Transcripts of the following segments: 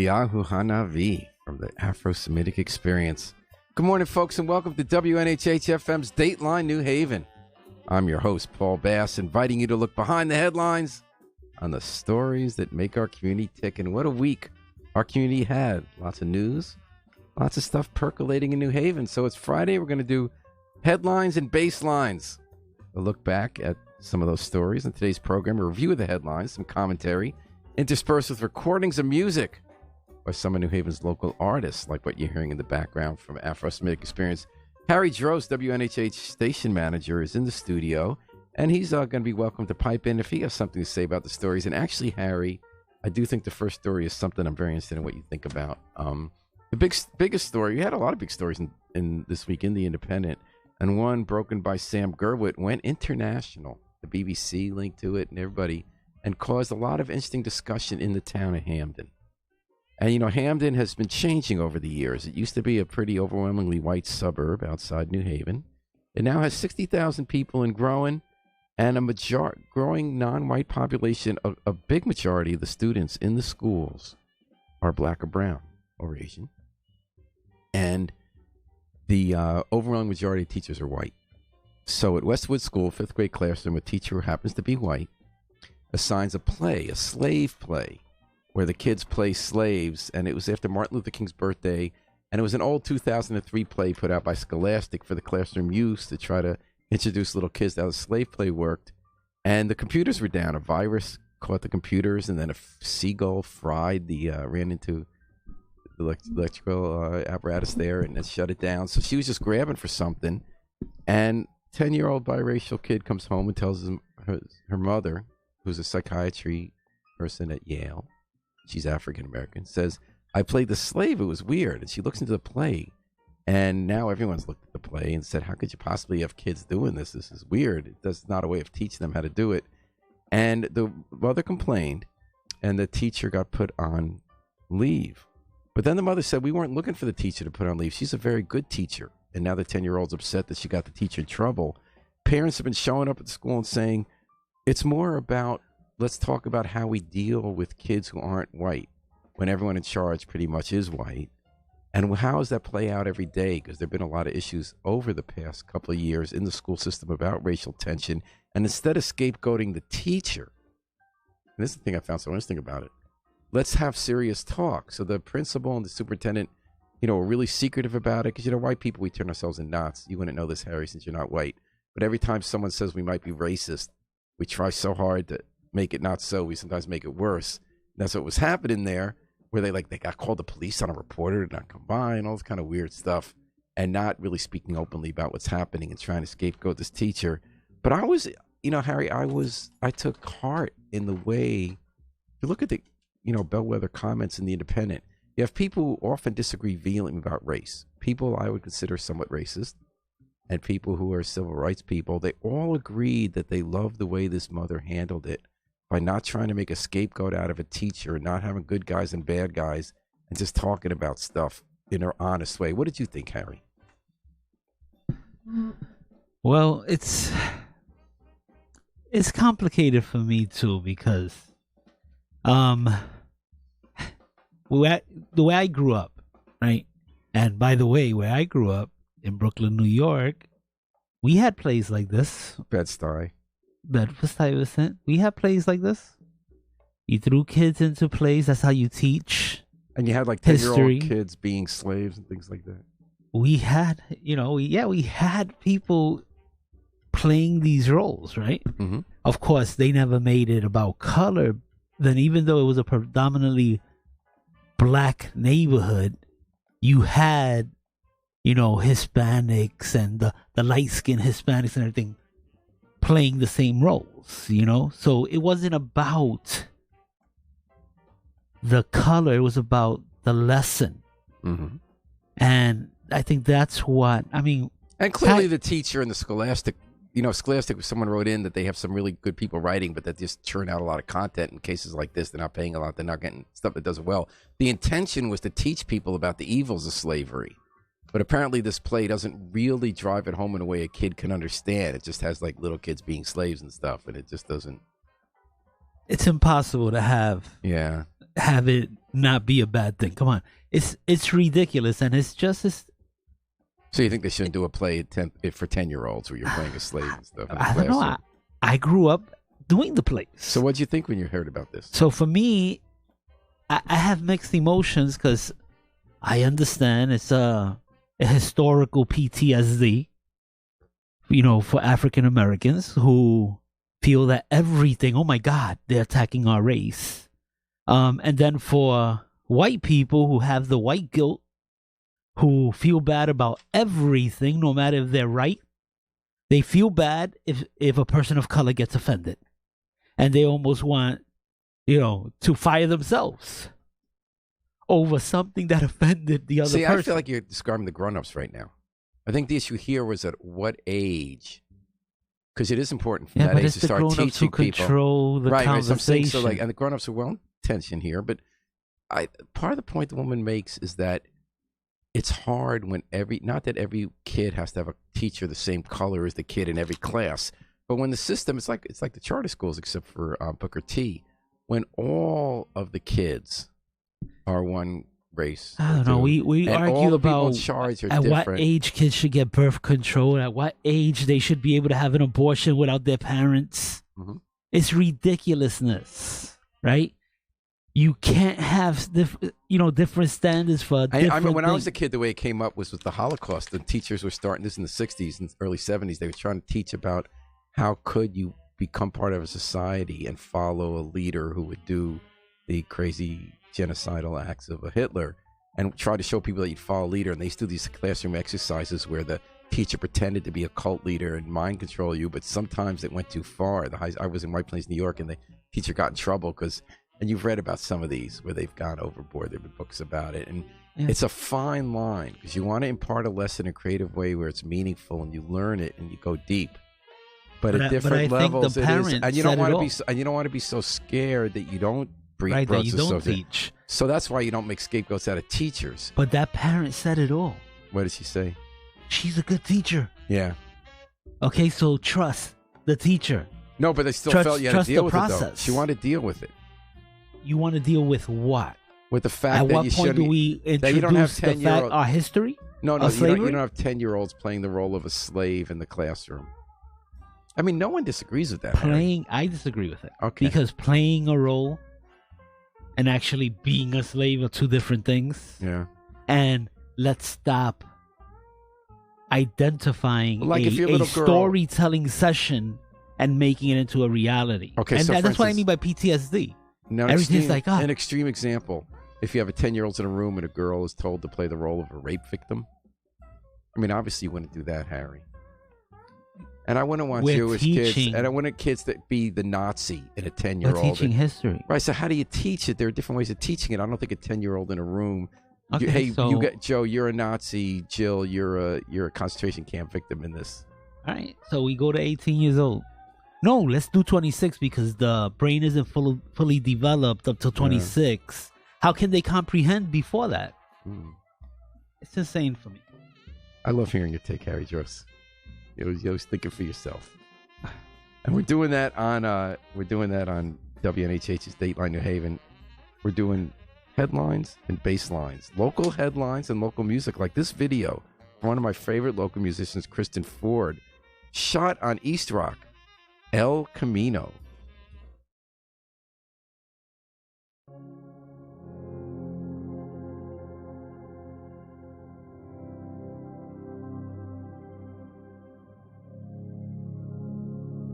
Eliyahu Hanavi from the Afro-Semitic Experience. Good morning, folks, and welcome to WNHH-FM's Dateline New Haven. I'm your host, Paul Bass, inviting you to look behind the headlines on the stories that make our community tick. And what a week our community had. Lots of news, lots of stuff percolating in New Haven. So it's Friday. We're going to do headlines and baselines. We'll look back at some of those stories in today's program, a review of the headlines, some commentary, interspersed with recordings of music by some of New Haven's local artists, like what you're hearing in the background from Afro-Semitic Experience. Harry Drost, WNHH station manager, is in the studio, and he's going to be welcome to pipe in if he has something to say about the stories. And actually, Harry, I do think the first story is something I'm very interested in what you think about. The biggest story, we had a lot of big stories in this week in The Independent, and one broken by Sam Gerwit went international. The BBC linked to it and everybody, and caused a lot of interesting discussion in the town of Hamden. And, you know, Hamden has been changing over the years. It used to be a pretty overwhelmingly white suburb outside New Haven. It now has 60,000 people and growing, and a growing non-white population. A big majority of the students in the schools are black or brown or Asian. And the overwhelming majority of teachers are white. So at Westwood School, 5th grade classroom, a teacher who happens to be white assigns a slave play, where the kids play slaves, and it was after Martin Luther King's birthday, and it was an old 2003 play put out by Scholastic for the classroom use to try to introduce little kids to how the slave play worked. And the computers were down. A virus caught the computers, and then a seagull ran into the electrical apparatus there, and it shut it down. So she was just grabbing for something, and 10-year-old biracial kid comes home and tells her mother, who's a psychiatry person at Yale, she's African-American, says, I played the slave, it was weird. And she looks into the play, and now everyone's looked at the play and said, how could you possibly have kids doing this? This is weird. That's not a way of teaching them how to do it. And the mother complained, and the teacher got put on leave. But then the mother said, we weren't looking for the teacher to put on leave. She's a very good teacher. And now the 10-year-old's upset that she got the teacher in trouble. Parents have been showing up at the school and saying, it's more about, let's talk about how we deal with kids who aren't white when everyone in charge pretty much is white. And how does that play out every day? Because there have been a lot of issues over the past couple of years in the school system about racial tension. And instead of scapegoating the teacher, and this is the thing I found so interesting about it, let's have serious talk. So the principal and the superintendent, were really secretive about it. Because, white people, we turn ourselves in knots. You wouldn't know this, Harry, since you're not white. But every time someone says we might be racist, we try so hard to make it not so. We sometimes make it worse. And that's what was happening there, where they got called the police on a reporter to not come by and all this kind of weird stuff, and not really speaking openly about what's happening and trying to scapegoat this teacher. But I was, Harry, I took heart in the way, if you look at the, bellwether comments in The Independent, you have people who often disagree vehemently about race. People I would consider somewhat racist, and people who are civil rights people. They all agreed that they loved the way this mother handled it by not trying to make a scapegoat out of a teacher, not having good guys and bad guys, and just talking about stuff in her honest way. What did you think, Harry? Well, it's complicated for me too, because the way I grew up, right? And by the way, where I grew up in Brooklyn, New York, we had plays like this. Bed-Stuy. Bedford-Stuyvesant. We had plays like this. You threw kids into plays. That's how you teach. And you had like 10-year-old kids being slaves and things like that. We had, we had people playing these roles, right? Mm-hmm. Of course, they never made it about color. Then even though it was a predominantly black neighborhood, you had, Hispanics and the light-skinned Hispanics and everything playing the same roles, So it wasn't about the color. It was about the lesson. Mm-hmm. And I think that's what, and clearly the teacher and the Scholastic, Scholastic, someone wrote in that they have some really good people writing, but that just churn out a lot of content in cases like this. They're not paying a lot. They're not getting stuff that does it well. The intention was to teach people about the evils of slavery. But apparently this play doesn't really drive it home in a way a kid can understand. It just has like little kids being slaves and stuff, and it just doesn't. It's impossible to have it not be a bad thing. Come on, it's ridiculous, and it's just So you think they shouldn't do a play for 10-year-olds where you're playing a slave and stuff? I don't know. I grew up doing the plays. So what did you think when you heard about this? So for me, I have mixed emotions because I understand it's a historical PTSD, for African Americans who feel that everything, oh my God, they're attacking our race. And then for white people who have the white guilt, who feel bad about everything, no matter if they're right, they feel bad if a person of color gets offended. And they almost want, to fire themselves over something that offended the other person. I feel like you're describing the grown-ups right now. I think the issue here was at what age, because it is important from that age to start teaching people. Control the conversation. Right, and the grown-ups are well intentioned here, but part of the point the woman makes is that it's hard when not that every kid has to have a teacher the same color as the kid in every class, but when the system, it's like the charter schools except for Booker T, when all of the kids are one race. I don't know. We argue about at what age kids should get birth control, at what age they should be able to have an abortion without their parents. Mm-hmm. It's ridiculousness, right? You can't have different standards for different I mean, when things. I was a kid, the way it came up was with the Holocaust. The teachers were starting this in the 60s and early 70s. They were trying to teach about how could you become part of a society and follow a leader who would do the crazy genocidal acts of a Hitler, and try to show people that you'd follow a leader. And they used to do these classroom exercises where the teacher pretended to be a cult leader and mind control you, but sometimes it went too far. I was in White Plains, New York, and the teacher got in trouble and you've read about some of these where they've gone overboard. There have been books about it. And it's a fine line because you want to impart a lesson in a creative way where it's meaningful and you learn it and you go deep. But at different levels, it is. And you don't want to be so scared that you don't that you don't teach. So that's why you don't make scapegoats out of teachers. But that parent said it all. What did she say? She's a good teacher. Yeah. Okay, so trust the teacher. No, but they still felt you had to deal with it, though. She wanted to deal with it. You want to deal with what? With the fact that you shouldn't. At what point do we introduce the fact, our history? No, you don't have 10-year-olds playing the role of a slave in the classroom. I mean, no one disagrees with that. I disagree with it. Okay. Because playing a role and actually being a slave are two different things. Yeah. And let's stop identifying a storytelling session and making it into a reality. Okay, and so that's what I mean by PTSD. No, everything's an extreme example. If you have 10-year-olds in a room and a girl is told to play the role of a rape victim, I mean, obviously you wouldn't do that, Harry. And I wouldn't want Jewish kids, and I wouldn't kids that be the Nazi in a 10-year-old. We're teaching history, right? So how do you teach it? There are different ways of teaching it. I don't think a 10-year-old in a room. Okay, you got Joe. You're a Nazi. Jill, you're a concentration camp victim in this. All right. So we go to 18 years old. No, let's do 26 because the brain isn't fully developed up till 26. Yeah. How can they comprehend before that? It's insane for me. I love hearing your take, Harry Joss. You're always thinking for yourself. And we're doing that on WNHH's Dateline New Haven. We're doing headlines and baselines, local headlines and local music, like this video from one of my favorite local musicians, Kristen Ford, shot on East Rock, El Camino.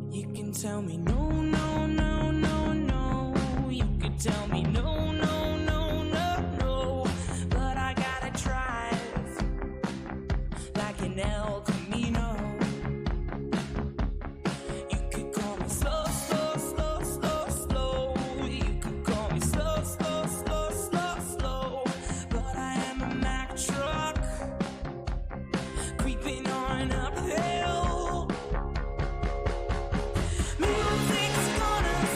You can tell me no, no, no, no, no. You can tell me no, no, no, no, no. But I gotta drive like an El Camino. You could call me slow, slow, slow, slow, slow. You could call me slow, slow, slow, slow, slow. But I am a Mack truck creeping on uphill. Music's gonna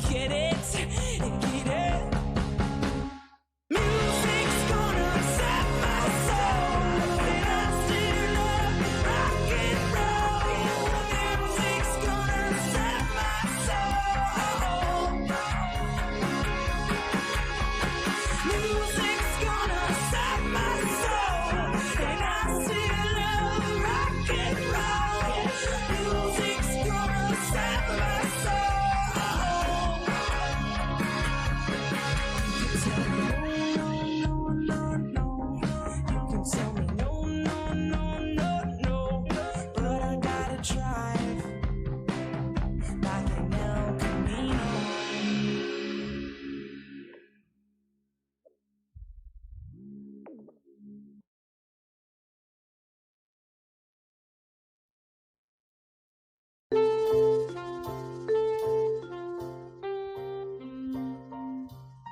get it, get it. Music's gonna set my soul, and I still love rock and roll. Music's gonna set my soul. Music's gonna set my soul, and I still love rock and roll. Music's gonna set my soul. You can tell me no, no, no, no, no, but I gotta drive like an El Camino.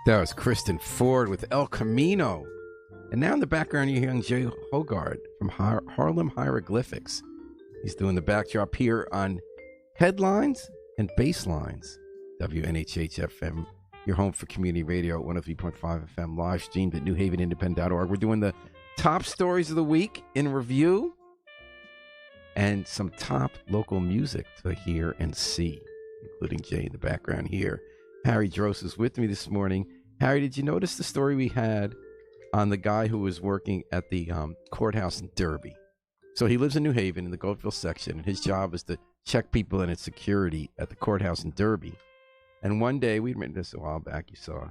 That was Kristen Ford with El Camino. And now in the background, you're hearing Jay Hogard from Harlem Hieroglyphics. He's doing the backdrop here on Headlines and Basslines. WNHH FM, your home for community radio at 103.5 FM, live streamed at newhavenindependent.org. We're doing the top stories of the week in review and some top local music to hear and see, including Jay in the background here. Harry Dross is with me this morning. Harry, did you notice the story we had on the guy who was working at the courthouse in Derby? So he lives in New Haven in the Goldville section, and his job is to check people in its security at the courthouse in Derby. And one day, we'd written this a while back, you saw,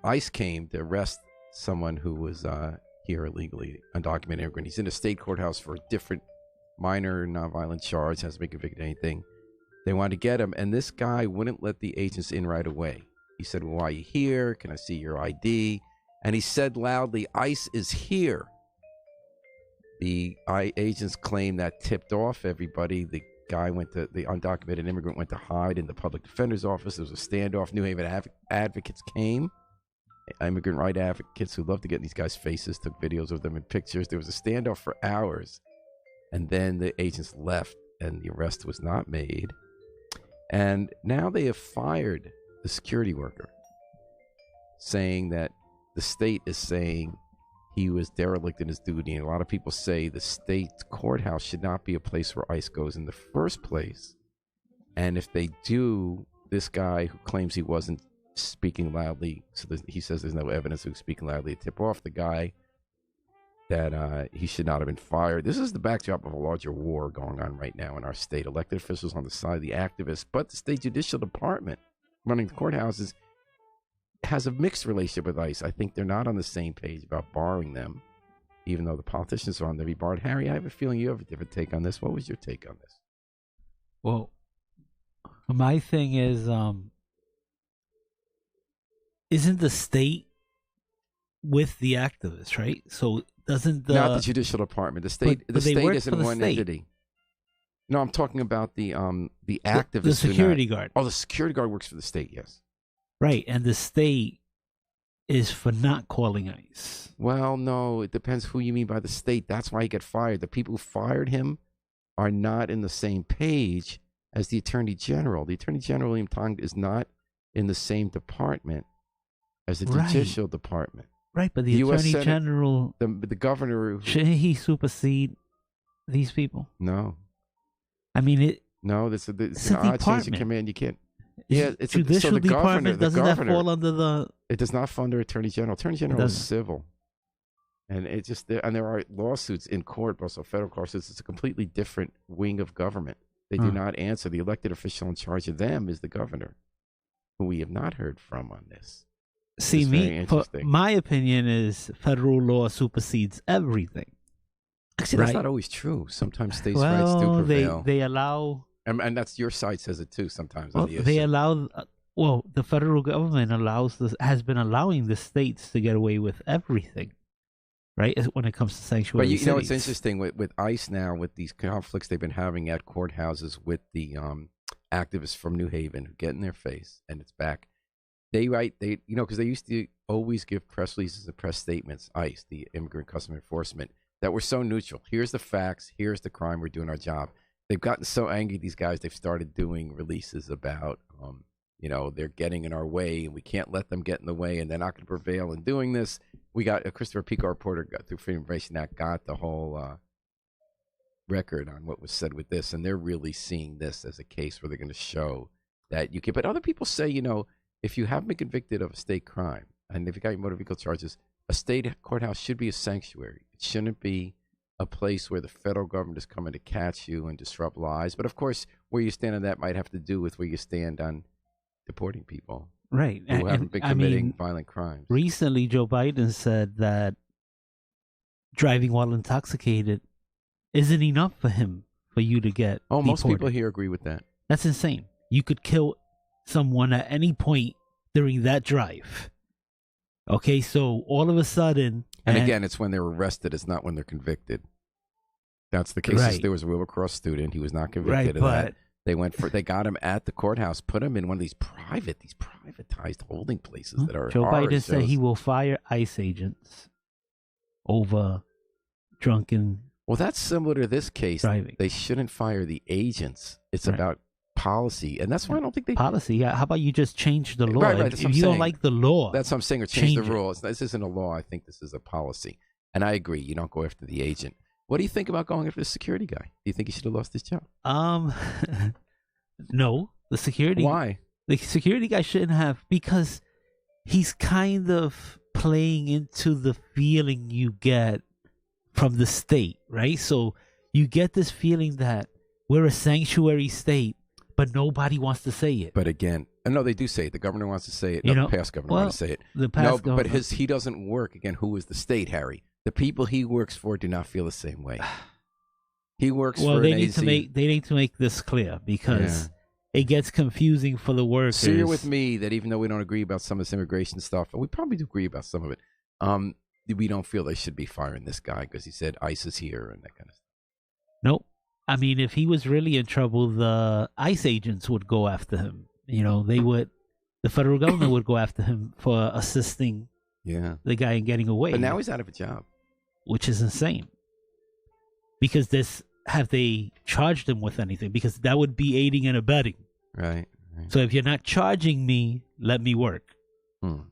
ICE came to arrest someone who was here illegally, undocumented immigrant. He's in a state courthouse for a different minor nonviolent charge, hasn't been convicted of anything. They wanted to get him, and this guy wouldn't let the agents in right away. He said, well, why are you here? Can I see your ID? And he said loudly, ICE is here. The agents claimed that tipped off everybody. The undocumented immigrant went to hide in the public defender's office. There was a standoff. New Haven advocates came, immigrant right advocates who love to get in these guys' faces, took videos of them and pictures. There was a standoff for hours, and then the agents left, and the arrest was not made. And now they have fired the security worker, saying that the state is saying he was derelict in his duty. And a lot of people say the state courthouse should not be a place where ICE goes in the first place. And if they do, this guy who claims he wasn't speaking loudly, so he says there's no evidence of speaking loudly to tip off the guy, that he should not have been fired. This is the backdrop of a larger war going on right now in our state. Elected officials on the side of the activists, but the state judicial department running the courthouses has a mixed relationship with ICE. I think they're not on the same page about barring them, even though the politicians are on there to be barred. Harry, I have a feeling you have a different take on this. What was your take on this? Well, my thing is, isn't the state with the activists, right? So doesn't not the judicial department? The state, but the state isn't one state. entity. No, I'm talking about the activists. The security guard. Oh, the security guard works for the state. Yes. Right, and the state is for not calling ICE. Well, no, it depends who you mean by the state. That's why he got fired. The people who fired him are not in the same page as the Attorney General. The Attorney General, William Tong, is not in the same department as the judicial department. Right, but the Attorney General, the governor, shouldn't he supersede these people? No. I mean, it's an odd change of command. You can't. Yeah, it's judicial so the department. Doesn't that governor, fall under the? It does not fall under Attorney General. Attorney General is civil, and it just and there are lawsuits in court, also federal courts. It's a completely different wing of government. They do not answer. The elected official in charge of them is the governor, who we have not heard from on this. See, my opinion is federal law supersedes everything. Actually, that's not always true. Sometimes states' rights do prevail. They allow. And that's your side says it too. Sometimes they allow. The federal government has been allowing the states to get away with everything, right? When it comes to sanctuary cities. But you know, it's interesting with ICE now, with these conflicts they've been having at courthouses with the activists from New Haven who get in their face, and it's back. Because they used to always give press releases and press statements, ICE, the Immigrant Customs Enforcement, that were so neutral. Here's the facts. Here's the crime. We're doing our job. They've gotten so angry, these guys, they've started doing releases about they're getting in our way, and we can't let them get in the way, and they're not going to prevail in doing this. We got Christopher Pico, reporter, got through Freedom of Information Act, got the whole record on what was said with this, and they're really seeing this as a case where they're going to show that you can. But other people say, if you have been convicted of a state crime, and if you got your motor vehicle charges, a state courthouse should be a sanctuary. It shouldn't be a place where the federal government is coming to catch you and disrupt lives. But of course, where you stand on that might have to do with where you stand on deporting people, right, who haven't been committing violent crimes. Recently, Joe Biden said that driving while intoxicated isn't enough for you to get deported. Most people here agree with that. That's insane. You could kill someone at any point during that drive. Okay, so all of a sudden... And again, it's when they're arrested. It's not when they're convicted. That's the case. Right. There was a Wilbercross student. He was not convicted of that. They got him at the courthouse, put him in one of these privatized holding places that are Joe Biden said he will fire ICE agents over drunken... Well, that's similar to this case. Driving. They shouldn't fire the agents. It's about policy, and that's why I don't think they policy. How about you just change the law? Right, if you don't like the law, that's what I'm saying. Or change the rule. This isn't a law. I think this is a policy, and I agree. You don't go after the agent. What do you think about going after the security guy? Do you think he should have lost his job? No. The security. Why? The security guy shouldn't have, because he's kind of playing into the feeling you get from the state, right? So you get this feeling that we're a sanctuary state, but nobody wants to say it. But again, no, they do say it. The governor wants to say it. The past governor wants to say it. The past governor. But he doesn't work. Again, who is the state, Harry? The people he works for do not feel the same way. He works for they an need AZ. they need to make this clear, because it gets confusing for the workers. So you're with me that even though we don't agree about some of this immigration stuff, and we probably do agree about some of it, we don't feel they should be firing this guy because he said ICE is here and that kind of stuff. Nope. I mean, if he was really in trouble, the ICE agents would go after him. They would. The federal government would go after him for assisting the guy in getting away. But now he's out of a job, which is insane. Because have they charged him with anything? Because that would be aiding and abetting. Right. So if you're not charging me, let me work. All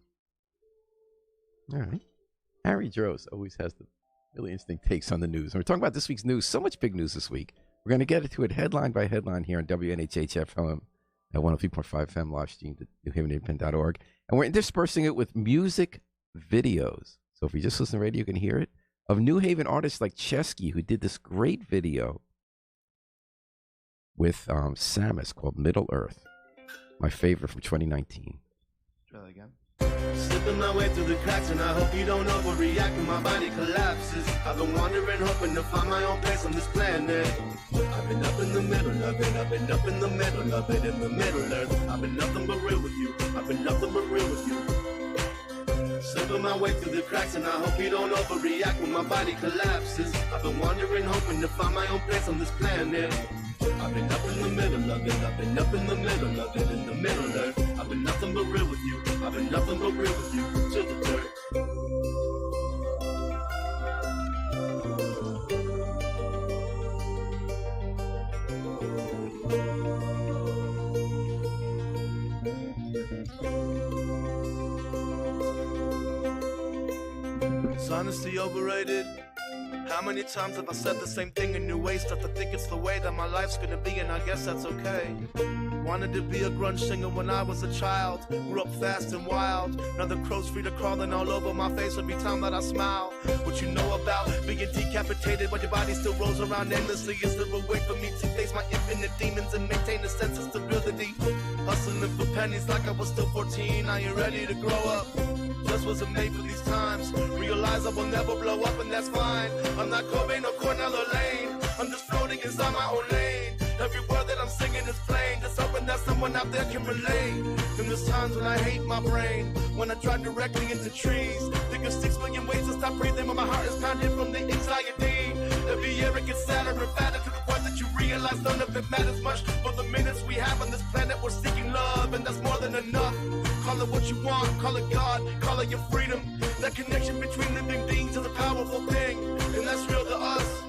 right. Harry Droz always has the really interesting takes on the news. And we're talking about this week's news. So much big news this week. We're going to get into it headline by headline here on WNHH FM at 103.5 FM, live streamed at newhavenindependent.org. And we're interspersing it with music videos. So if you just listen to radio, you can hear it. Of New Haven artists like Chesky, who did this great video with Samus called Middle Earth. My favorite from 2019. Try that again. Slipping my way through the cracks, and I hope you don't overreact when my body collapses. I've been wandering, hoping to find my own place on this planet. I've been up in the middle of it, I've been up in the middle of it, in the Middle Earth. I've been nothing but real with you, I've been nothing but real with you. Slipping my way through the cracks, and I hope you don't overreact when my body collapses. I've been wandering, hoping to find my own place on this planet. I've been up in the middle of it, I've been up in the middle of it, in the Middle Earth. I've been nothing but real with you, I've been nothing but real with you, to the dirt. Is honesty overrated? How many times have I said the same thing in new ways? Start to think it's the way that my life's gonna be, and I guess that's okay. Wanted to be a grunge singer when I was a child. Grew up fast and wild. Now the crow's feet are crawling all over my face every time that I smile. What you know about being decapitated while your body still rolls around endlessly? Is there a way for me to face my infinite demons and maintain a sense of stability? Hustling for pennies like I was still 14. I ain't ready to grow up. Just wasn't made for these times. Realize I will never blow up, and that's fine. I'm not Cobain or Cornell or Lane. I'm just floating inside my own lane. Every word that I'm singing is plain. Just hoping that someone out there can relate. And there's times when I hate my brain, when I drive directly into trees. Think of 6 million ways to stop breathing, but my heart is pounding from the anxiety. Every year it gets sadder and fatter, to the point that you realize none of it matters much. For the minutes we have on this planet, we're seeking love, and that's more than enough. Call it what you want, call it God, call it your freedom. That connection between living beings is a powerful thing, and that's real to us.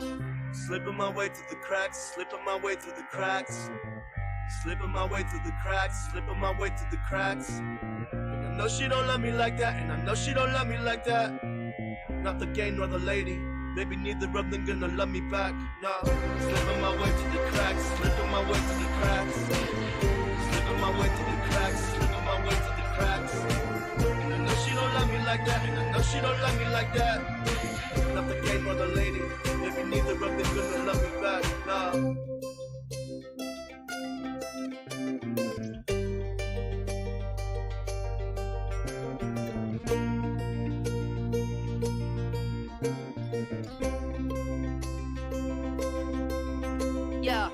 Slipping my way through the cracks, slipping my way through the cracks. Slipping my way through the cracks, slipping my way through the cracks. And I know she don't love me like that, and I know she don't love me like that. Not the gay nor the lady, maybe neither of them gonna love me back. Nah, slipping my way through the cracks, slipping my way through the cracks. Slipping my way through the cracks, slipping my way through the cracks. And I know she don't love me like that, and I know she don't love me like that. Not the gay nor the lady, maybe neither of them gonna love me back. Nah. Yeah,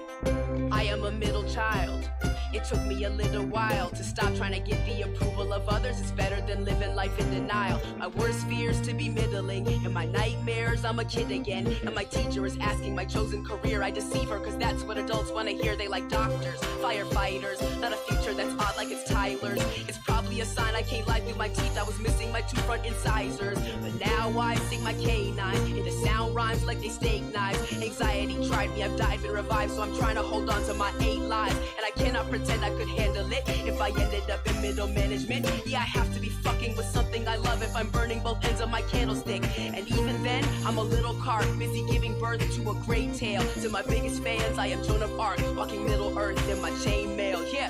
I am a middle child. It took me a little while to stop trying to get the approval of others. It's better than living life in denial. My worst fears to be middling. In my nightmares, I'm a kid again. And my teacher is asking my chosen career. I deceive her, cause that's what adults want to hear. They like doctors, firefighters, not a future that's odd like it's Tyler's. It's probably a sign I can't lie through my teeth. I was missing my two front incisors. But now I sing my canine into sound rhymes like they steak knives. Anxiety tried me, I've died, been revived. So I'm trying to hold on to my 8 lives. And I cannot pretend I could handle it if I ended up in middle management. Yeah, I have to be fucking with something I love if I'm burning both ends of my candlestick. And even then, I'm a little cart, busy giving birth to a great tale. To my biggest fans, I am Joan of Arc, walking Middle Earth in my chainmail, yeah.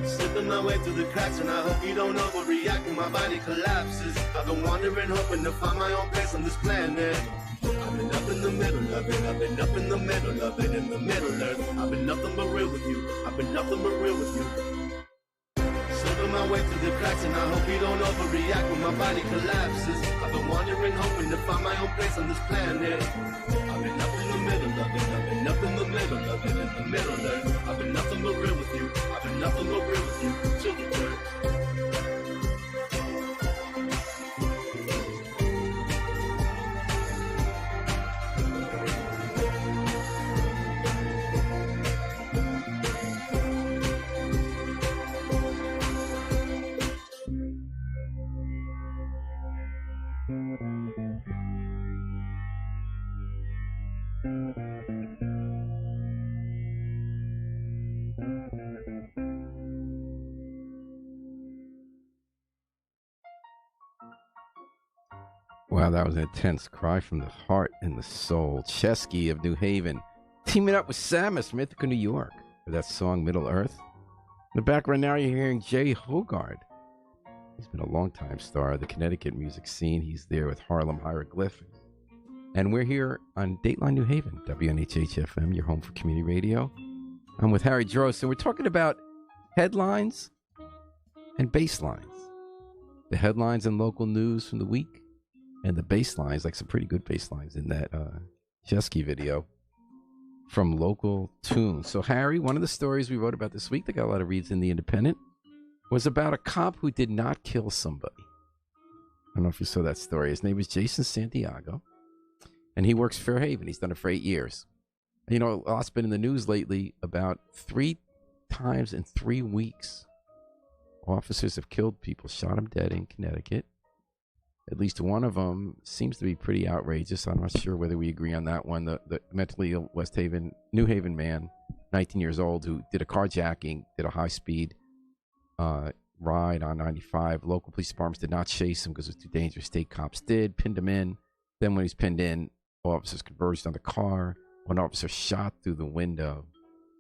Slipping my way through the cracks, and I hope you don't overreact when my body collapses. I've been wandering, hoping to find my own place on this planet. I've been up in the middle of it, I've been up in the middle of it, in the middle earth. I've been nothing but real with you, I've been nothing but real with you. Slipping my way through the cracks, and I hope you don't overreact when my body collapses. I've been wandering, hoping to find my own place on this planet. I've been up in the middle of it, I've been up in the middle of it, in the middle earth. I've been nothing but real with you, I've been nothing but real with you, till the dirt. Wow, that was an intense cry from the heart and the soul. Chesky of New Haven, teaming up with Samus from Ithaca, New York, for that song Middle Earth. In the background now, you're hearing Jay Hogard. He's been a long-time star of the Connecticut music scene. He's there with Harlem Hieroglyphics. And we're here on Dateline New Haven, WNHH-FM, your home for community radio. I'm with Harry Drost, and we're talking about headlines and baselines. The headlines and local news from the week, and the baselines, like some pretty good baselines in that Chesky video from local tunes. So, Harry, one of the stories we wrote about this week that got a lot of reads in The Independent was about a cop who did not kill somebody. I don't know if you saw that story. His name is Jason Santiago, and he works Fairhaven. He's done it for 8 years. You know, a lot's been in the news lately about 3 times in 3 weeks. Officers have killed people, shot them dead in Connecticut. At least one of them seems to be pretty outrageous. I'm not sure whether we agree on that one. The mentally ill New Haven man, 19 years old, who did a carjacking, did a high-speed ride on 95. Local police departments did not chase him because it was too dangerous. State cops did, pinned him in. Then when he's pinned in, officers converged on the car. One officer shot through the window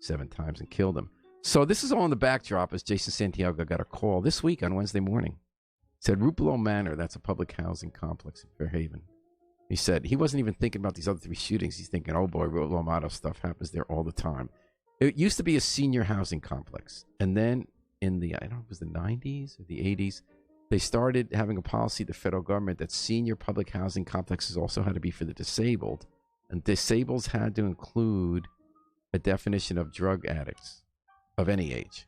7 times and killed him. So this is all in the backdrop as Jason Santiago got a call this week on Wednesday morning. Said Rupolo Manor, that's a public housing complex in Fairhaven. He said he wasn't even thinking about these other 3 shootings. He's thinking, oh boy, Rupolo Manor stuff happens there all the time. It used to be a senior housing complex. And then in the, I don't know if it was the 90s or the 80s, they started having a policy, the federal government, that senior public housing complexes also had to be for the disabled. And disabled had to include a definition of drug addicts of any age.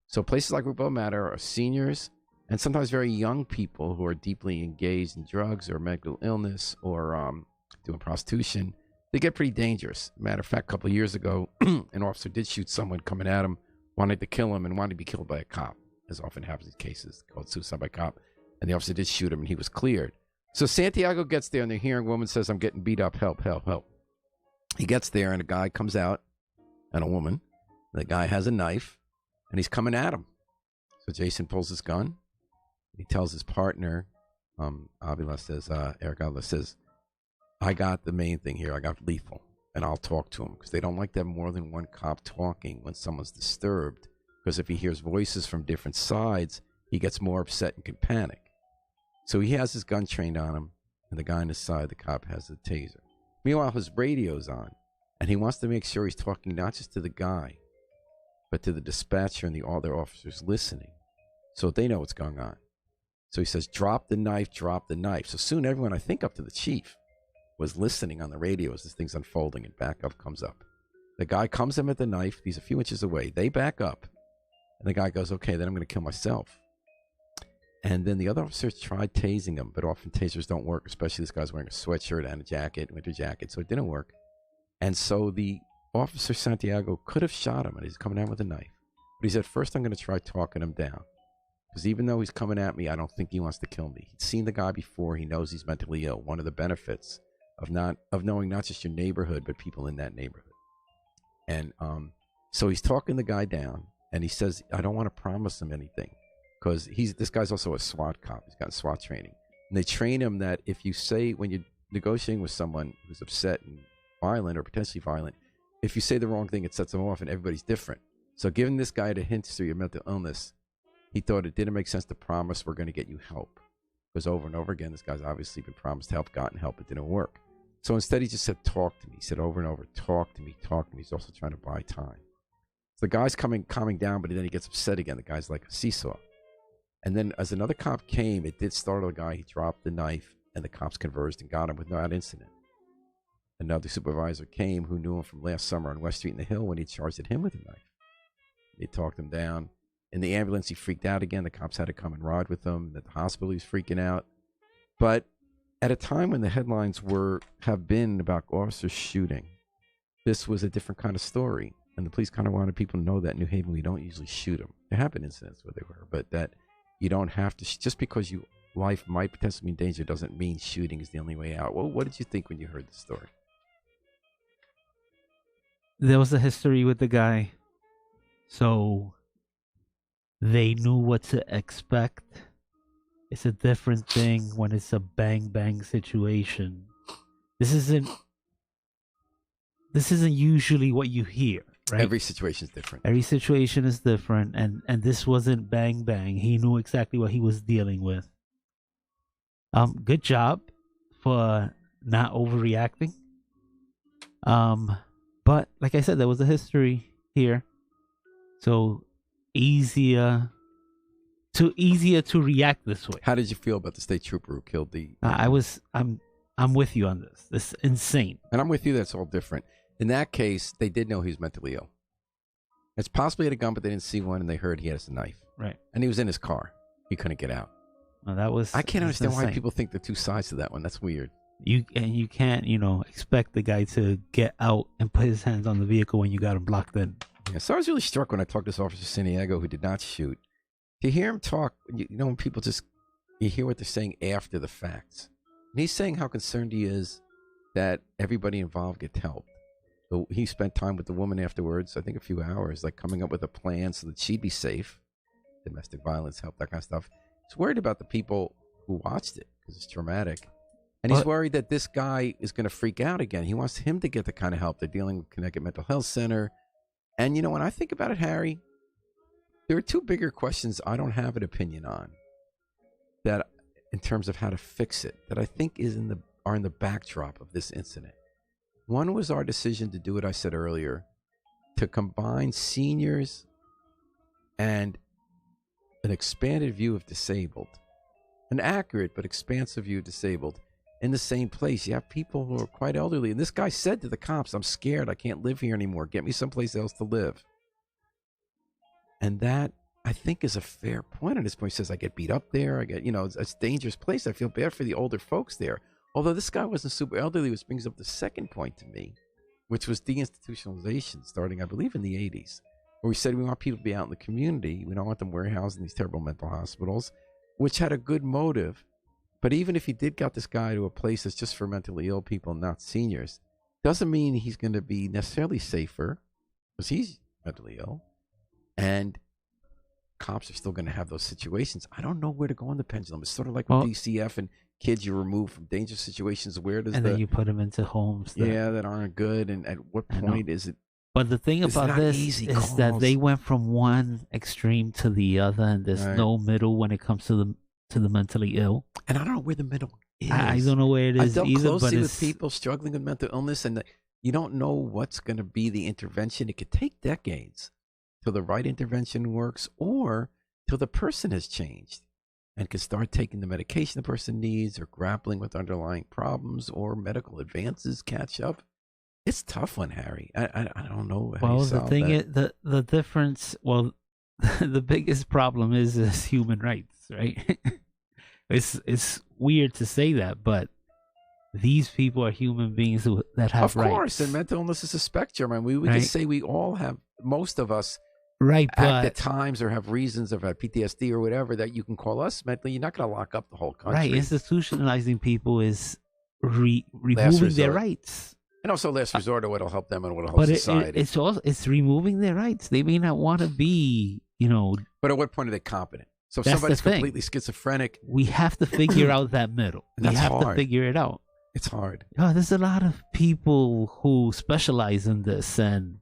So places like Rupolo Manor are seniors and sometimes very young people who are deeply engaged in drugs or mental illness or doing prostitution. They get pretty dangerous. Matter of fact, a couple of years ago, an officer did shoot someone coming at him, wanted to kill him, and wanted to be killed by a cop, as often happens in cases called suicide by cop. And the officer did shoot him, and he was cleared. So Santiago gets there, and the hearing woman says, I'm getting beat up. Help, help, help. He gets there, and a guy comes out, and a woman. The guy has a knife, and he's coming at him. So Jason pulls his gun. He tells his partner, Avila says, Eric Avila says, I got the main thing here. I got lethal, and I'll talk to him, because they don't like to have more than one cop talking when someone's disturbed, because if he hears voices from different sides, he gets more upset and can panic. So he has his gun trained on him, and the guy on his side, the cop, has the taser. Meanwhile, his radio's on, and he wants to make sure he's talking not just to the guy, but to the dispatcher and the other officers listening, so they know what's going on. So he says, drop the knife, drop the knife. So soon everyone, I think up to the chief, was listening on the radio as this thing's unfolding, and backup comes up. The guy comes in with the knife. He's a few inches away. They back up, and the guy goes, okay, then I'm going to kill myself. And then the other officers tried tasing him, but often tasers don't work, especially this guy's wearing a sweatshirt and a jacket, winter jacket, so it didn't work. And so the officer, Santiago, could have shot him, and he's coming down with a knife. But he said, first I'm going to try talking him down. Because even though he's coming at me, I don't think he wants to kill me. He'd seen the guy before. He knows he's mentally ill. One of the benefits of knowing not just your neighborhood, but people in that neighborhood. And so he's talking the guy down, and he says, I don't want to promise him anything, because this guy's also a SWAT cop. He's got SWAT training. And they train him that if you say, when you're negotiating with someone who's upset and violent or potentially violent, if you say the wrong thing, it sets them off, and everybody's different. So giving this guy the history of mental illness, he thought it didn't make sense to promise we're going to get you help. Because over and over again, this guy's obviously been promised help, gotten help, it didn't work. So instead, he just said, talk to me. He said over and over, talk to me, talk to me. He's also trying to buy time. So the guy's calming down, but then he gets upset again. The guy's like a seesaw. And then as another cop came, it did startle the guy. He dropped the knife, and the cops conversed and got him without incident. Another supervisor came who knew him from last summer on West Street in the Hill when he charged at him with a knife. They talked him down. In the ambulance, he freaked out again. The cops had to come and ride with him. At the hospital, he was freaking out. But at a time when the headlines have been about officers shooting, this was a different kind of story. And the police kind of wanted people to know that in New Haven, we don't usually shoot them. There have been incidents where they were, but that you don't have to, just because your life might potentially be in danger doesn't mean shooting is the only way out. Well, what did you think when you heard the story? There was a history with the guy, so they knew what to expect. It's a different thing when it's a bang situation. This isn't usually what you hear, right? Every situation is different. Every situation is different, and this wasn't bang. He knew exactly what he was dealing with. Good job for not overreacting. But like I said, there was a history here, so easier to react this way. How did you feel about the state trooper who killed the? I'm with you on this. This is insane. And I'm with you. That's all different. In that case, they did know he was mentally ill. It's possible he had a gun, but they didn't see one, and they heard he has a knife. Right. And he was in his car. He couldn't get out. I can't understand insane. why people think there are two sides to that one. That's weird. You can't, expect the guy to get out and put his hands on the vehicle when you got him blocked in. Yeah, so I was really struck when I talked to this officer, Santiago, who did not shoot. To hear him talk, when people you hear what they're saying after the facts. And he's saying how concerned he is that everybody involved gets help. So he spent time with the woman afterwards, I think a few hours, like coming up with a plan so that she'd be safe. Domestic violence help, that kind of stuff. He's worried about the people who watched it because it's traumatic. And he's worried that this guy is going to freak out again. He wants him to get the kind of help. They're dealing with Connecticut Mental Health Center. And, when I think about it, Harry, there are two bigger questions I don't have an opinion on that in terms of how to fix it that I think are in the backdrop of this incident. One was our decision to do what I said earlier, to combine seniors and an expanded view of disabled, an accurate but expansive view of disabled in the same place. You have people who are quite elderly. And this guy said to the cops, I'm scared. I can't live here anymore. Get me someplace else to live. And that, I think, is a fair point on this point. He says, I get beat up there. I get, it's a dangerous place. I feel bad for the older folks there. Although this guy wasn't super elderly, which brings up the second point to me, which was deinstitutionalization starting, I believe, in the 80s, where we said we want people to be out in the community. We don't want them warehoused in these terrible mental hospitals, which had a good motive. But even if he did got this guy to a place that's just for mentally ill people, not seniors, doesn't mean he's going to be necessarily safer because he's mentally ill. And cops are still going to have those situations. I don't know where to go on the pendulum. It's sort of like with DCF and kids you remove from dangerous situations. Where does then you put them into homes that aren't good, and at what point is it? But the thing about this is that they went from one extreme to the other, and there's no middle when it comes to the mentally ill. And I don't know where the middle is. I don't know where it is I've dealt either. closely but with people struggling with mental illness, and you don't know what's going to be the intervention. It could take decades till the right intervention works, or till the person has changed and can start taking the medication the person needs, or grappling with underlying problems, or medical advances catch up. It's a tough one, Harry. I don't know how you solve that. The difference, the biggest problem is human rights, right? It's weird to say that, but these people are human beings that have rights. Of course, and mental illness is a spectrum. I mean, we can say we all have, most of us, act at times or have reasons of PTSD or whatever that you can call us mentally. You're not going to lock up the whole country. Right. Institutionalizing people is removing their rights. And also last resort, or what'll help them and what'll help society. It's removing their rights. They may not want to be, But at what point are they competent? So if somebody's completely schizophrenic, we have to figure out that middle. We have to figure it out. It's hard. There's a lot of people who specialize in this, and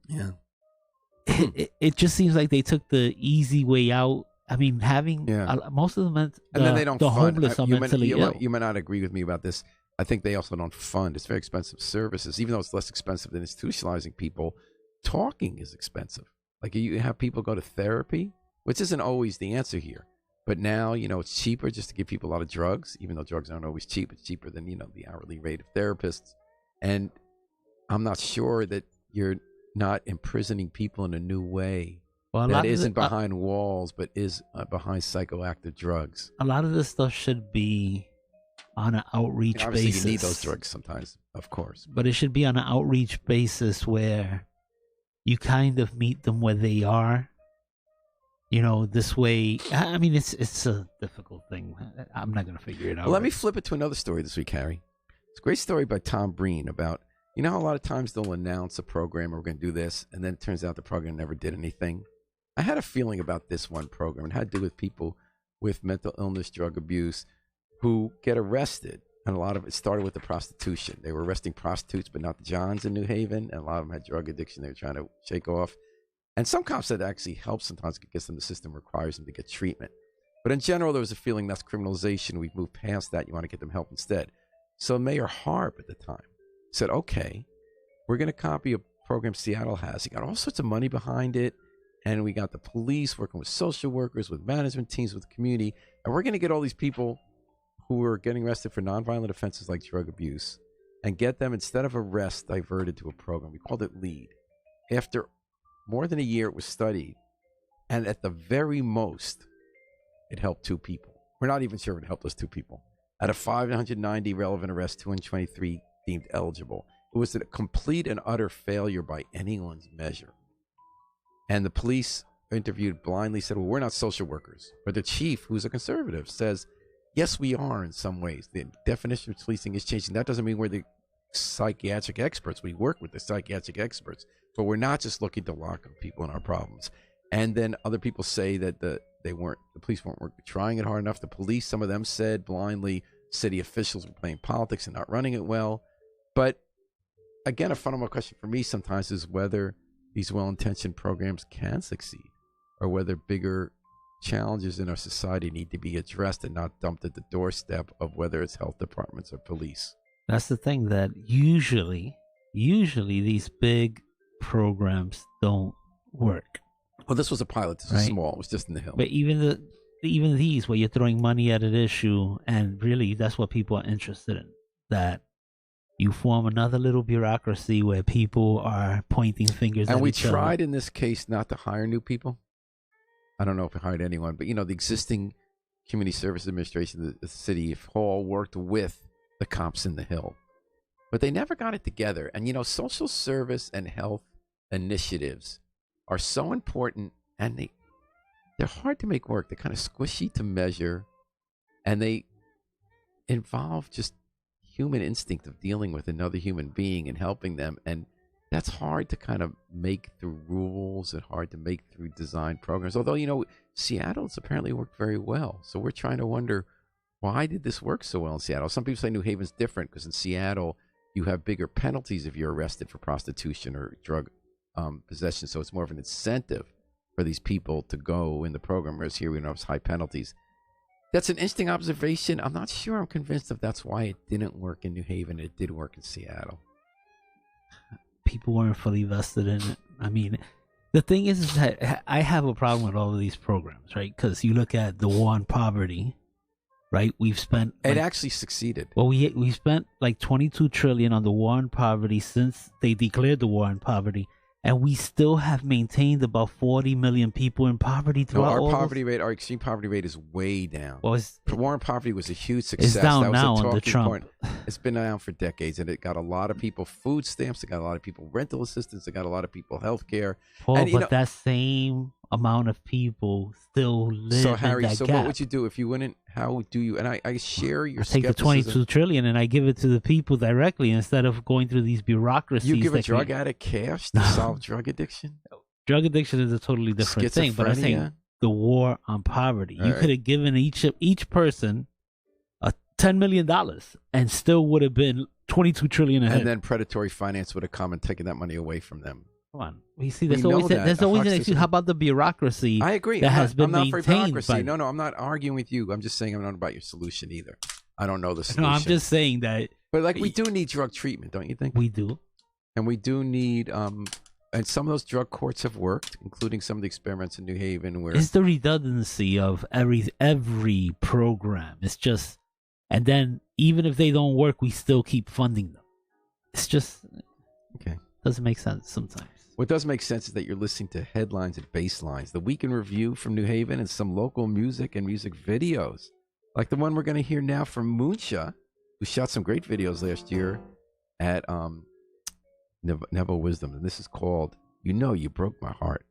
it just seems like they took the easy way out. I mean, having most of them, and then they don't the homeless are mentally ill. You might not agree with me about this. I think they also don't fund. It's very expensive services, even though it's less expensive than institutionalizing people. Talking is expensive. Like you have people go to therapy, which isn't always the answer here. But now, it's cheaper just to give people a lot of drugs, even though drugs aren't always cheap. It's cheaper than, the hourly rate of therapists. And I'm not sure that you're not imprisoning people in a new way that isn't behind walls, but is behind psychoactive drugs. A lot of this stuff should be on an outreach basis. You need those drugs sometimes, of course. But it should be on an outreach basis where you kind of meet them where they are. This way, I mean, it's a difficult thing. I'm not going to figure it out. Well, let me flip it to another story this week, Harry. It's a great story by Tom Breen about, how a lot of times they'll announce a program, or we're going to do this, and then it turns out the program never did anything. I had a feeling about this one program. It had to do with people with mental illness, drug abuse, who get arrested. And a lot of it started with the prostitution. They were arresting prostitutes, but not the Johns in New Haven. And a lot of them had drug addiction they were trying to shake off. And some cops said it actually helps sometimes because the system requires them to get treatment. But in general, there was a feeling that's criminalization. We've moved past that. You want to get them help instead. So Mayor Harp at the time said, okay, we're going to copy a program Seattle has. He got all sorts of money behind it. And we got the police working with social workers, with management teams, with the community. And we're going to get all these people who were getting arrested for nonviolent offenses like drug abuse and get them, instead of arrest, diverted to a program. We called it LEAD. After more than a year, it was studied. And at the very most, it helped 2 people. We're not even sure if it helped those 2 people. Out of 590 relevant arrests, 223 deemed eligible. It was a complete and utter failure by anyone's measure. And the police interviewed blindly said, well, we're not social workers. But the chief, who's a conservative, says, yes, we are in some ways. The definition of policing is changing. That doesn't mean we're the psychiatric experts. We work with the psychiatric experts, but we're not just looking to lock up people in our problems. And then other people say that the police weren't trying it hard enough. The police, some of them said blindly, city officials were playing politics and not running it well. But again, a fundamental question for me sometimes is whether these well-intentioned programs can succeed, or whether bigger challenges in our society need to be addressed and not dumped at the doorstep of whether it's health departments or police. That's the thing, that usually these big programs don't work. Well, this was a pilot. This was small. It was just in the hill. But even these, where you're throwing money at an issue, and really that's what people are interested in, that you form another little bureaucracy where people are pointing fingers at each other. And we tried in this case not to hire new people. I don't know if we hired anyone, but, the existing community service administration, the city hall, worked with the cops in the hill. But they never got it together. And, social service and health initiatives are so important, and they're hard to make work. They're kind of squishy to measure, and they involve just human instinct of dealing with another human being and helping them. And that's hard to kind of make through rules and hard to make through design programs. Although, Seattle's apparently worked very well. So we're trying to wonder, why did this work so well in Seattle? Some people say New Haven's different because in Seattle, you have bigger penalties if you're arrested for prostitution or drug possession. So it's more of an incentive for these people to go in the program, whereas here we don't have high penalties. That's an interesting observation. I'm not sure I'm convinced if that's why it didn't work in New Haven. It did work in Seattle. People weren't fully vested in it. I mean, the thing is that I have a problem with all of these programs, right? Because you look at the war on poverty, right? We've spent it actually succeeded. Well, we spent like $22 trillion on the war on poverty since they declared the war on poverty, and we still have maintained about 40 million people in poverty throughout. No, our extreme poverty rate is way down. Well, war on poverty was a huge success. It's down that was now a talking under Trump. Point. It's been down for decades, and it got a lot of people food stamps. It got a lot of people rental assistance. It got a lot of people health care. But that same amount of people still live so, Harry, in that so gap. what would you do if you wouldn't? How would you? And I share your I take the skepticism. $22 trillion and I give it to the people directly instead of going through these bureaucracies. You give a drug addict cash to solve drug addiction? Drug addiction is a totally different thing, but I'm saying the war on poverty. You could have given each person $10 million and still would have been $22 trillion ahead. And then predatory finance would have come and taken that money away from them. Come on, you see, there's always an excuse. How about the bureaucracy? I agree. That has been I'm not for maintained. bureaucracy. No, I'm not arguing with you. I'm just saying I'm not about your solution either. I don't know the solution. No, I'm just saying that. But we do need drug treatment, don't you think? We do, and we do need. And some of those drug courts have worked, including some of the experiments in New Haven, where it's the redundancy of every program. It's just, and then even if they don't work, we still keep funding them. It's just okay. Doesn't make sense sometimes. What does make sense is that you're listening to Headlines and Basslines, the week in review from New Haven, and some local music and music videos, like the one we're going to hear now from Moonsha, who shot some great videos last year at Neville Wisdom, and this is called "You Broke My Heart."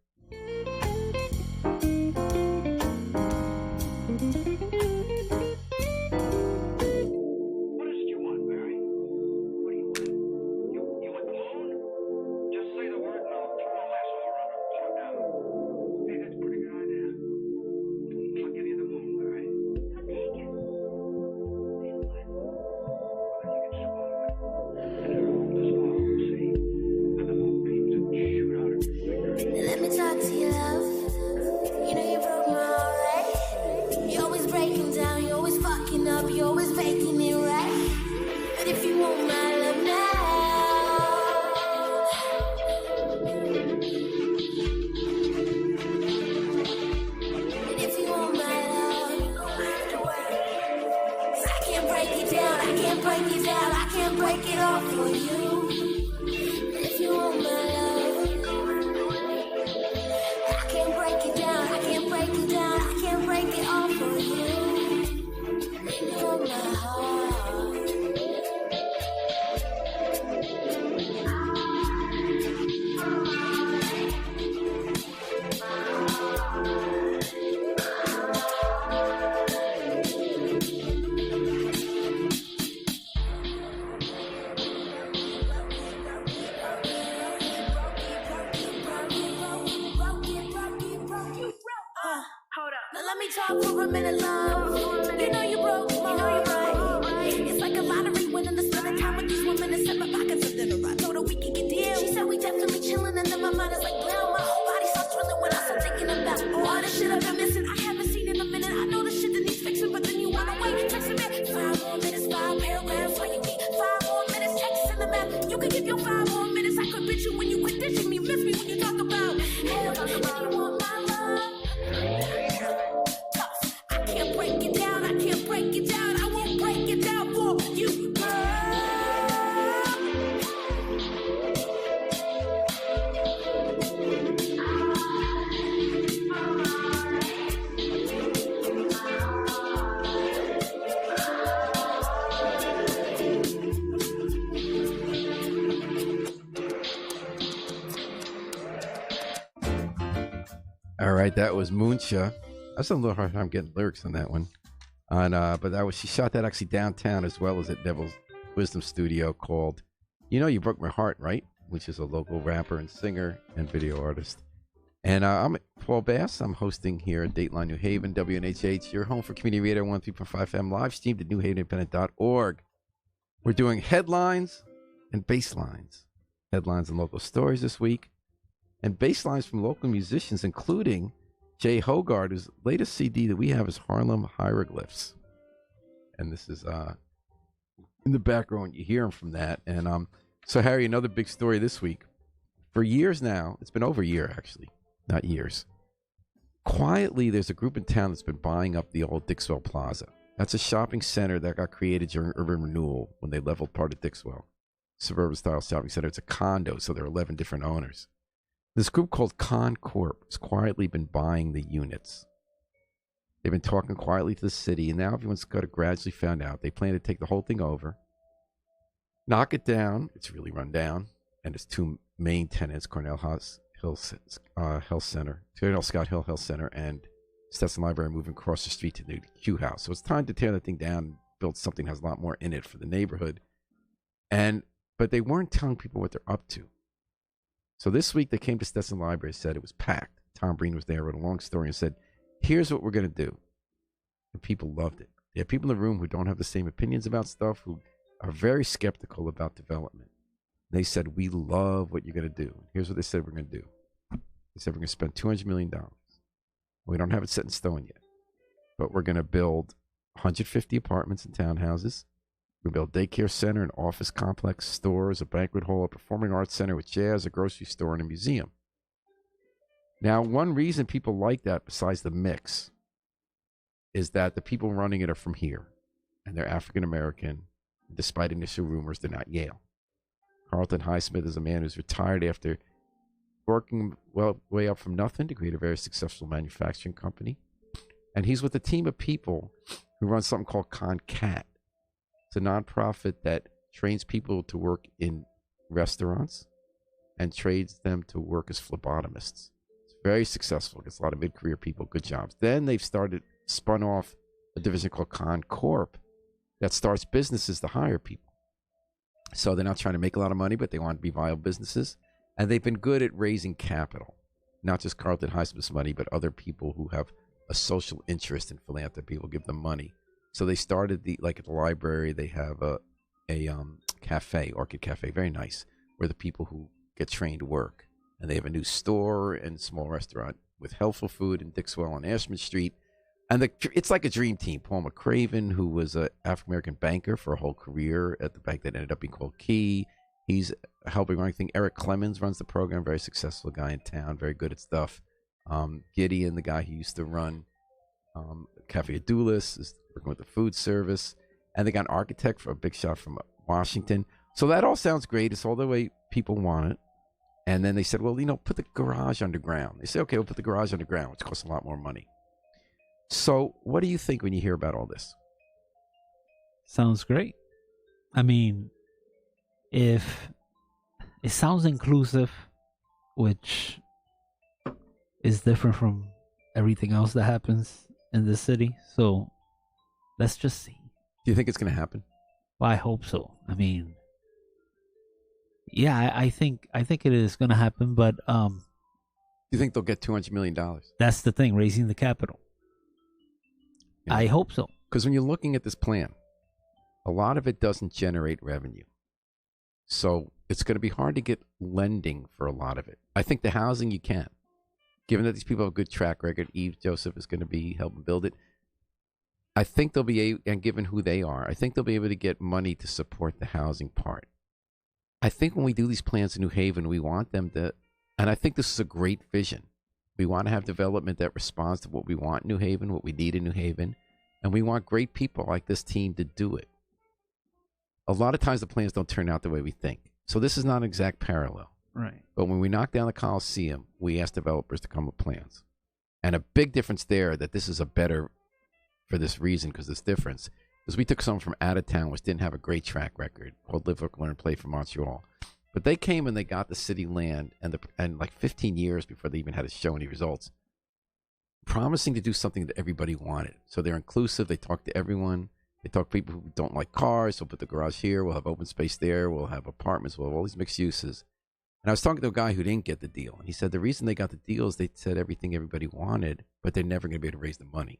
All right, that was Moonsha. I was having a little hard time getting lyrics on that one. But she shot that actually downtown as well as at Devil's Wisdom Studio called You Broke My Heart, right? which is a local rapper and singer and video artist. And I'm Paul Bass. I'm hosting here at Dateline New Haven, WNHH, your home for community radio 103.5 FM, live streamed at newhavenindependent.org. We're doing headlines and basslines. Headlines and local stories this week, and basslines from local musicians, including Jay Hogard, whose latest CD that we have is Harlem Hieroglyphs. And this is in the background, you hear him from that. And so, Harry, another big story this week. For years now, it's been over a year, actually, not years. Quietly, there's a group in town that's been buying up the old Dixwell Plaza. That's a shopping center that got created during urban renewal when they leveled part of Dixwell. Suburban-style shopping center. It's a condo, so there are 11 different owners. This group called Concorp has quietly been buying the units. They've been talking quietly to the city, and now everyone's got to gradually found out. They plan to take the whole thing over, knock it down. It's really run down, and its two main tenants, Cornell Health Center, Cornell Scott Hill Health Center, and Stetson Library, moving across the street to the Q House. So it's time to tear that thing down and build something that has a lot more in it for the neighborhood. But they weren't telling people what they're up to. So this week they came to Stetson Library, said it was packed. Tom Breen was there, wrote a long story and said, here's what we're going to do. And people loved it. There are people in the room who don't have the same opinions about stuff, who are very skeptical about development. They said, we love what you're going to do. Here's what they said we're going to do. They said we're going to spend $200 million. We don't have it set in stone yet. But we're going to build 150 apartments and townhouses. We build a daycare center, an office complex, stores, a banquet hall, a performing arts center with jazz, a grocery store, and a museum. Now, one reason people like that, besides the mix, is that the people running it are from here, and they're African-American. Despite initial rumors, they're not Yale. Carlton Highsmith is a man who's retired after working way up from nothing to create a very successful manufacturing company. And he's with a team of people who run something called ConCat. It's a nonprofit that trains people to work in restaurants and trades them to work as phlebotomists. It's very successful. Gets a lot of mid-career people, good jobs. Then they've spun off a division called Concorp that starts businesses to hire people. So they're not trying to make a lot of money, but they want to be viable businesses. And they've been good at raising capital, not just Carlton Highsmith's money, but other people who have a social interest in philanthropy will give them money. So they started at the library, they have a cafe, Orchid Cafe, very nice, where the people who get trained work. And they have a new store and small restaurant with healthful food in Dixwell on Ashman Street. And it's like a dream team. Paul McCraven, who was an African-American banker for a whole career at the bank that ended up being called Key. He's helping run everything. Eric Clemens runs the program, very successful guy in town, very good at stuff. Gideon, the guy who used to run Cafe Adulis, is working with the food service. And they got an architect for a big shot from Washington. So that all sounds great. It's all the way people want it. And then they said, well, put the garage underground. They say, okay, we'll put the garage underground, which costs a lot more money. So what do you think when you hear about all this? Sounds great. I mean, if it sounds inclusive, which is different from everything else that happens in the city. So let's just see. Do you think it's going to happen? Well, I hope so. I mean, yeah, I think it is going to happen, but do you think they'll get $200 million? That's the thing, raising the capital. Yeah. I hope so. Because when you're looking at this plan, a lot of it doesn't generate revenue. So it's going to be hard to get lending for a lot of it. I think the housing you can. Given that these people have a good track record, Eve Joseph is going to be helping build it. I think they'll be, and given who they are, I think they'll be able to get money to support the housing part. I think when we do these plans in New Haven, we want them to, and I think this is a great vision. We want to have development that responds to what we want in New Haven, what we need in New Haven, and we want great people like this team to do it. A lot of times the plans don't turn out the way we think. So this is not an exact parallel. Right. But when we knock down the Coliseum, we ask developers to come with plans. And a big difference there, that this is a better, for this reason, because this difference, is we took someone from out of town, which didn't have a great track record, called Live, Work, Learn, and Play from Montreal. But they came and they got the city land, and like 15 years before they even had to show any results, promising to do something that everybody wanted. So they're inclusive. They talk to everyone. They talk to people who don't like cars. We'll put the garage here. We'll have open space there. We'll have apartments. We'll have all these mixed uses. And I was talking to a guy who didn't get the deal. And he said the reason they got the deal is they said everything everybody wanted, but they're never going to be able to raise the money.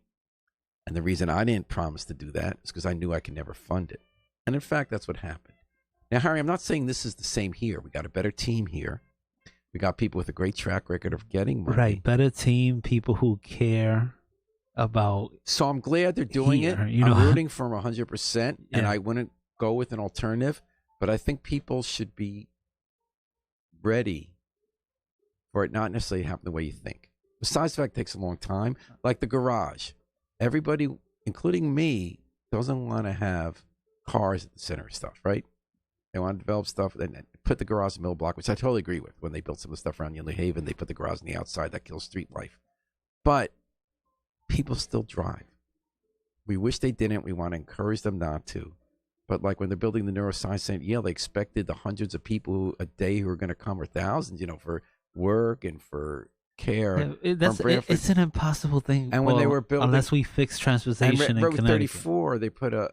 And the reason I didn't promise to do that is because I knew I could never fund it. And in fact, that's what happened. Now, Harry, I'm not saying this is the same here. We got a better team here. We got people with a great track record of getting money. Right, better team, people who care about. So I'm glad they're doing here, it. you know? I'm rooting for them 100%, and Yeah. I wouldn't go with an alternative. But I think people should be ready for it not necessarily to happen the way you think. Besides the fact it takes a long time, like the garage. Everybody, including me, doesn't want to have cars at the center of stuff, right? They want to develop stuff and put the garage in the middle block, which I totally agree with. When they built some of the stuff around New Haven, they put the garage on the outside. That kills street life. But people still drive. We wish they didn't. We want to encourage them not to. But like when they're building the neuroscience center, yeah, they expected the hundreds of people a day who are going to come, or thousands, for work and for care. It's an impossible thing. And when they were building, unless we fix transportation in Route Connecticut. 34, they put a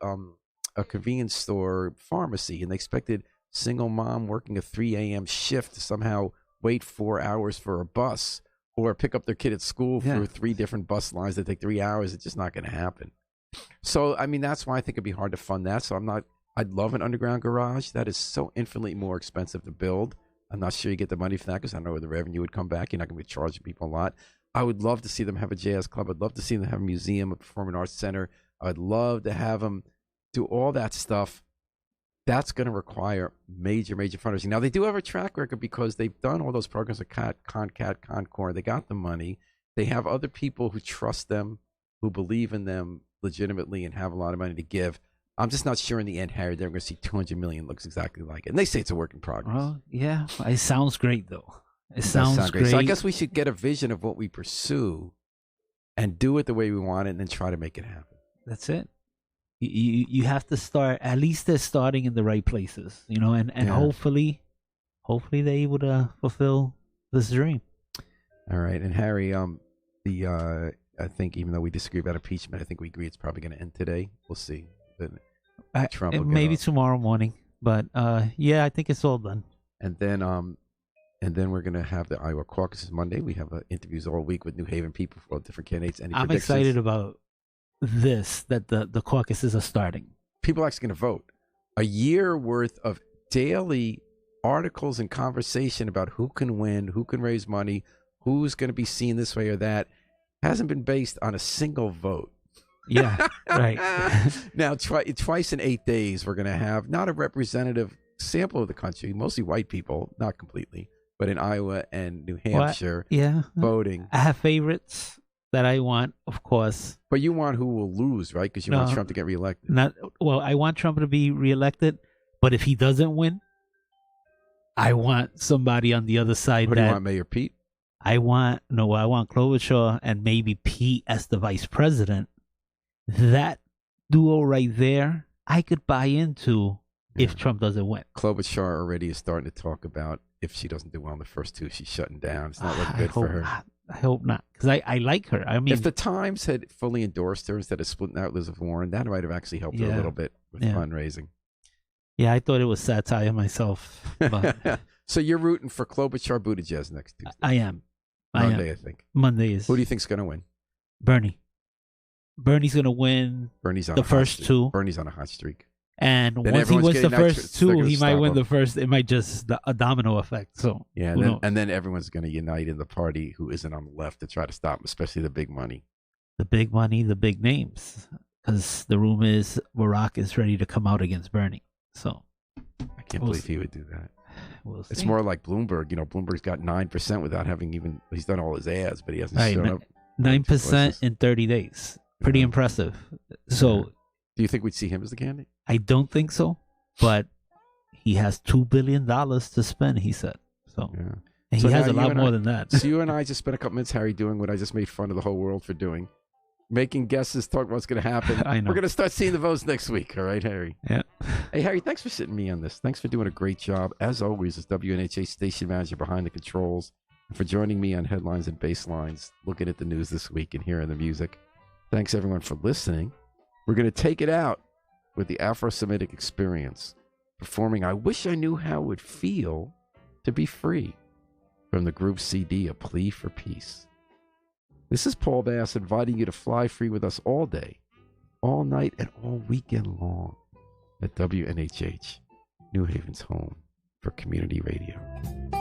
convenience store pharmacy, and they expected single mom working a 3 a.m. shift to somehow wait 4 hours for a bus or pick up their kid at school through 3 different bus lines that take 3 hours. It's just not going to happen. So, I mean, that's why I think it'd be hard to fund that. So I'd love an underground garage. That is so infinitely more expensive to build. I'm not sure you get the money for that because I don't know where the revenue would come back. You're not going to be charging people a lot. I would love to see them have a jazz club. I'd love to see them have a museum, a performing arts center. I'd love to have them do all that stuff. That's going to require major fundraising. Now, they do have a track record because they've done all those programs with Concat, Concord. They got the money. They have other people who trust them, who believe in them legitimately and have a lot of money to give. I'm just not sure in the end, Harry, they're going to see 200 million looks exactly like it. And they say it's a work in progress. Well, yeah, it sounds great, though. It sounds great. So I guess we should get a vision of what we pursue and do it the way we want it and then try to make it happen. That's it. You have to start, at least they're starting in the right places, and hopefully they're able to fulfill this dream. All right. And Harry, I think even though we disagree about impeachment, I think we agree it's probably going to end today. We'll see. But Trump will maybe tomorrow morning, but yeah, I think it's all done. And then we're going to have the Iowa caucuses Monday. We have interviews all week with New Haven people for all different candidates. I'm excited about this, that the caucuses are starting. People are actually going to vote. A year worth of daily articles and conversation about who can win, who can raise money, who's going to be seen this way or that, hasn't been based on a single vote. Yeah, right. Now, twice in 8 days, we're going to have not a representative sample of the country, mostly white people, not completely, but in Iowa and New Hampshire, voting. I have favorites that I want, of course. But you want who will lose, right? Because you want Trump to get reelected. I want Trump to be reelected, but if he doesn't win, I want somebody on the other side. What do you want, Mayor Pete? I want Klobuchar and maybe Pete as the vice president. That duo right there, I could buy into if Trump doesn't win. Klobuchar already is starting to talk about if she doesn't do well in the first 2, she's shutting down. It's not looking good for her. I hope not, because I like her. I mean, if the Times had fully endorsed her instead of splitting out Elizabeth Warren, that might have actually helped her a little bit with fundraising. Yeah, I thought it was satire myself. But so you're rooting for Klobuchar Buttigieg next Tuesday? I am. Monday, I think. Monday is. Who do you think's going to win? Bernie. Bernie's going to win the first 2. Bernie's on a hot streak. And then once he wins the first 2, he might win the first. It might just a domino effect. So yeah, and then everyone's going to unite in the party who isn't on the left to try to stop him, especially the big money. The big money, the big names. Because the rumor is Barack is ready to come out against Bernie. So I can't believe he would do that. We'll it's more like Bloomberg. Bloomberg's got 9% without having even. He's done all his ads, but he hasn't shown up. 9% in 30 days. Pretty impressive. So, do you think we'd see him as the candidate? I don't think so, but he has $2 billion to spend, he said. So, and he has a lot more than that. So you and I just spent a couple minutes, Harry, doing what I just made fun of the whole world for doing. Making guesses, talking about what's going to happen. I know. We're going to start seeing the votes next week. All right, Harry? Yeah. Hey, Harry, thanks for sitting me on this. Thanks for doing a great job, as always, as WNHA station manager behind the controls, and for joining me on Headlines and Basslines, looking at the news this week and hearing the music. Thanks, everyone, for listening. We're going to take it out with the Afro-Semitic Experience, performing I Wish I Knew How It Would Feel to be free from the group CD, A Plea for Peace. This is Paul Bass inviting you to fly free with us all day, all night, and all weekend long at WNHH, New Haven's home for community radio.